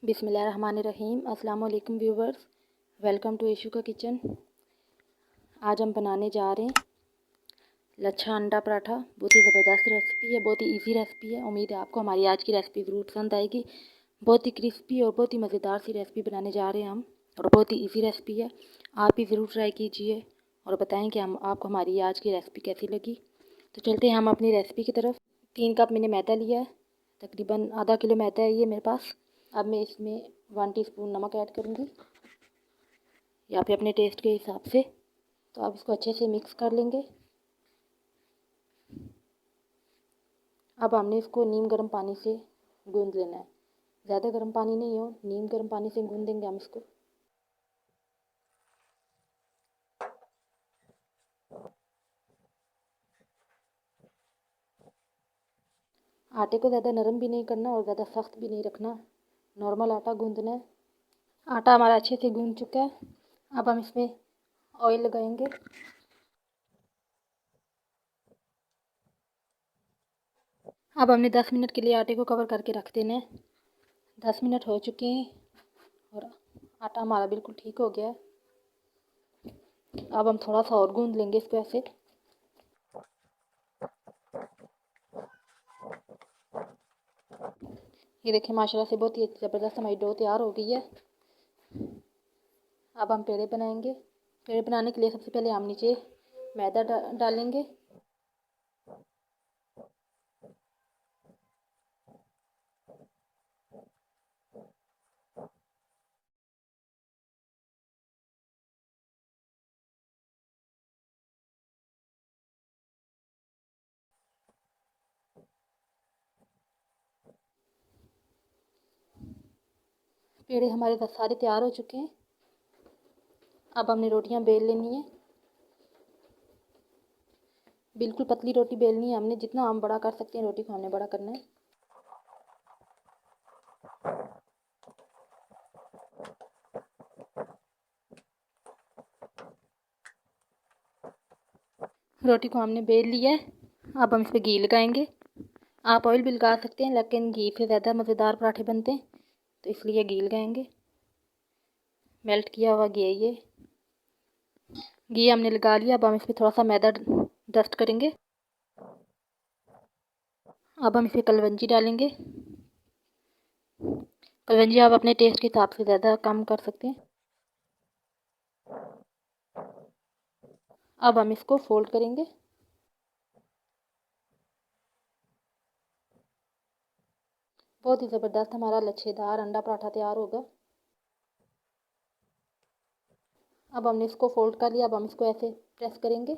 बिस्मिल्लाहिर्रहमानिर्रहीम। अस्सलाम वालेकुम व्यूवर्स, वेलकम टू इशू का किचन। आज हम बनाने जा रहे हैं लच्छा अंडा पराठा। बहुत ही ज़बरदस्त रेसिपी है, बहुत ही इजी रेसिपी है। उम्मीद है आपको हमारी आज की रेसिपी ज़रूर पसंद आएगी। बहुत ही क्रिस्पी और बहुत ही मज़ेदार सी रेसिपी बनाने जा रहे हैं हम, और बहुत ही इजी रेसिपी है। आप भी ज़रूर ट्राई कीजिए और बताएँ कि आपको हमारी आज की रेसिपी कैसी लगी। तो चलते हैं हम अपनी रेसिपी की तरफ। 3 कप मैंने मैदा लिया है, तकरीबन आधा किलो मैदा है ये मेरे पास। अब मैं इसमें 1 टीस्पून नमक ऐड करूँगी, या फिर अपने टेस्ट के हिसाब से। तो अब इसको अच्छे से मिक्स कर लेंगे। अब हमने इसको नीम गर्म पानी से गूंद लेना है। ज़्यादा गर्म पानी नहीं हो, नीम गर्म पानी से गूंद देंगे हम इसको। आटे को ज़्यादा नरम भी नहीं करना और ज़्यादा सख्त भी नहीं रखना, नॉर्मल आटा गूंदना है। आटा हमारा अच्छे से गूंद चुका है। अब हम इसमें ऑयल लगाएंगे। अब हमने 10 मिनट के लिए आटे को कवर करके रख देना है। 10 मिनट हो चुके हैं और आटा हमारा बिल्कुल ठीक हो गया है। अब हम थोड़ा सा और गूंद लेंगे इसको ऐसे। ये देखिए माशाल्लाह से बहुत ही ज़बरदस्त हमारी डो तैयार हो गई है। अब हम पेड़े बनाएंगे। पेड़े बनाने के लिए सबसे पहले हम नीचे मैदा डालेंगे। पेड़े हमारे सारे तैयार हो चुके हैं। अब हमने रोटियां बेल लेनी है। बिल्कुल पतली रोटी बेलनी है हमने, जितना हम बड़ा कर सकते हैं रोटी को हमने बड़ा करना है। रोटी को हमने बेल लिया है। अब हम इस पर घी लगाएंगे। आप ऑयल भी लगा सकते हैं, लेकिन घी से ज़्यादा मज़ेदार पराठे बनते हैं, तो इसलिए घी लगाएंगे। मेल्ट किया हुआ घी है ये। घी हमने लगा लिया। अब हम इस पर थोड़ा सा मैदा डस्ट करेंगे। अब हम इसमें कलवंजी डालेंगे। कलवंजी आप अपने टेस्ट के हिसाब से ज़्यादा कम कर सकते हैं। अब हम इसको फोल्ड करेंगे। बहुत ही ज़बरदस्त हमारा लच्छेदार अंडा पराठा तैयार होगा। अब हमने इसको फोल्ड कर लिया। अब हम इसको ऐसे प्रेस करेंगे।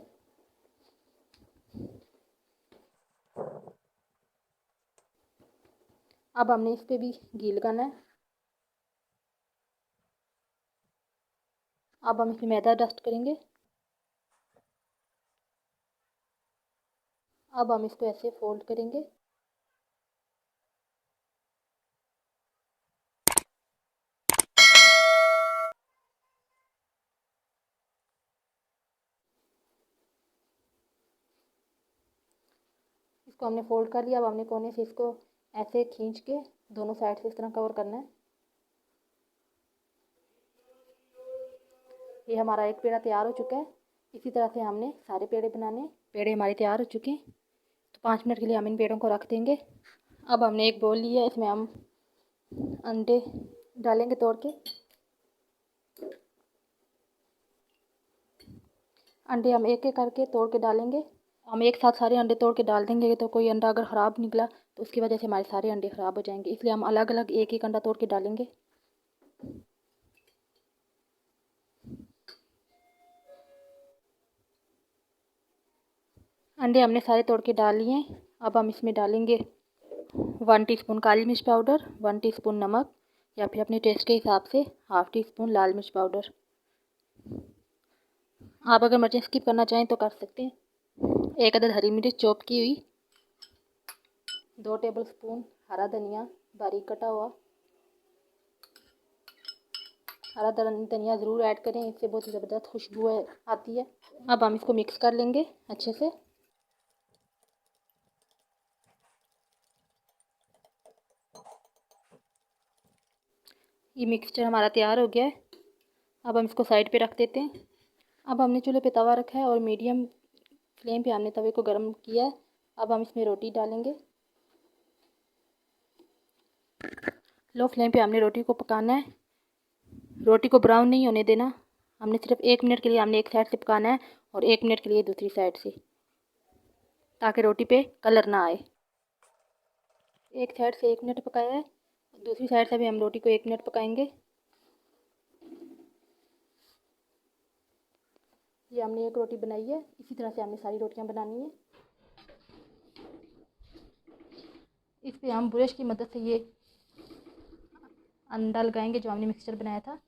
अब हमने इस पर भी घी लगाना है। अब हम इसमें मैदा डस्ट करेंगे। अब हम इसको ऐसे फोल्ड करेंगे। इसको हमने फोल्ड कर लिया। अब हमने कोने से इसको ऐसे खींच के दोनों साइड से इस तरह कवर करना है। ये हमारा एक पेड़ा तैयार हो चुका है। इसी तरह से हमने सारे पेड़े बनाने। पेड़े हमारे तैयार हो चुके हैं, तो 5 मिनट के लिए हम इन पेड़ों को रख देंगे। अब हमने एक बोल लिया है, इसमें हम अंडे डालेंगे तोड़ के। अंडे हम एक एक करके तोड़ के डालेंगे। हम एक साथ सारे अंडे तोड़ के डाल देंगे, तो कोई अंडा अगर ख़राब निकला तो उसकी वजह से हमारे सारे अंडे ख़राब हो जाएंगे, इसलिए हम अलग अलग एक एक अंडा तोड़ के डालेंगे। अंडे हमने सारे तोड़ के डाल लिए हैं। अब हम इसमें डालेंगे 1 टीस्पून काली मिर्च पाउडर, 1 टीस्पून नमक, या फिर अपने टेस्ट के हिसाब से ½ टीस्पून लाल मिर्च पाउडर। आप अगर मिर्चें स्किप करना चाहें तो कर सकते हैं। 1 अदद हरी मिर्च चॉप की हुई, 2 टेबलस्पून हरा धनिया बारीक कटा हुआ। हरा धनिया ज़रूर ऐड करें, इससे बहुत ही ज़बरदस्त खुशबू आती है। अब हम इसको मिक्स कर लेंगे अच्छे से। ये मिक्सचर हमारा तैयार हो गया है। अब हम इसको साइड पे रख देते हैं। अब हमने चूल्हे पे तवा रखा है और मीडियम फ्लेम पे हमने तवे को गर्म किया है। अब हम इसमें रोटी डालेंगे। लो फ्लेम पे हमने रोटी को पकाना है। रोटी को ब्राउन नहीं होने देना। हमने सिर्फ 1 मिनट के लिए हमने एक साइड से पकाना है और 1 मिनट के लिए दूसरी साइड से, ताकि रोटी पे कलर ना आए। एक साइड से 1 मिनट पकाया है, दूसरी साइड से भी हम रोटी को 1 मिनट पकाएंगे। ये हमने एक रोटी बनाई है, इसी तरह से हमने सारी रोटियां बनानी है। इस पे हम ब्रश की मदद से ये अंडा लगाएंगे जो हमने मिक्सचर बनाया था।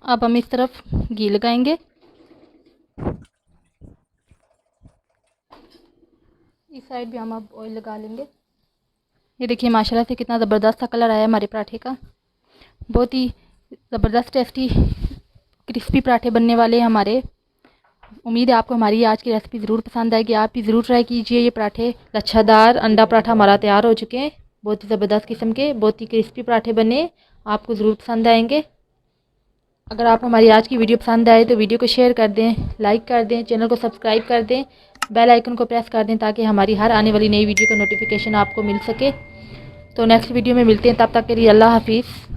अब हम इस तरफ घी लगाएंगे। इस साइड भी हम अब ऑयल लगा लेंगे। ये देखिए माशाल्लाह से कितना ज़बरदस्त सा कलर आया हमारे पराठे का। बहुत ही ज़बरदस्त टेस्टी क्रिस्पी पराठे बनने वाले हैं हमारे। उम्मीद है आपको हमारी आज की रेसिपी ज़रूर पसंद आएगी। आप भी ज़रूर ट्राई कीजिए। ये पराठे लच्छादार अंडा पराठा हमारा तैयार हो चुके हैं। बहुत ही ज़बरदस्त किस्म के, बहुत ही क्रिस्पी पराठे बने, आपको ज़रूर पसंद आएंगे। अगर आपको हमारी आज की वीडियो पसंद आए तो वीडियो को शेयर कर दें, लाइक कर दें, चैनल को सब्सक्राइब कर दें, बेल आइकन को प्रेस कर दें ताकि हमारी हर आने वाली नई वीडियो का नोटिफिकेशन आपको मिल सके। तो नेक्स्ट वीडियो में मिलते हैं, तब तक के लिए अल्लाह हाफिज़।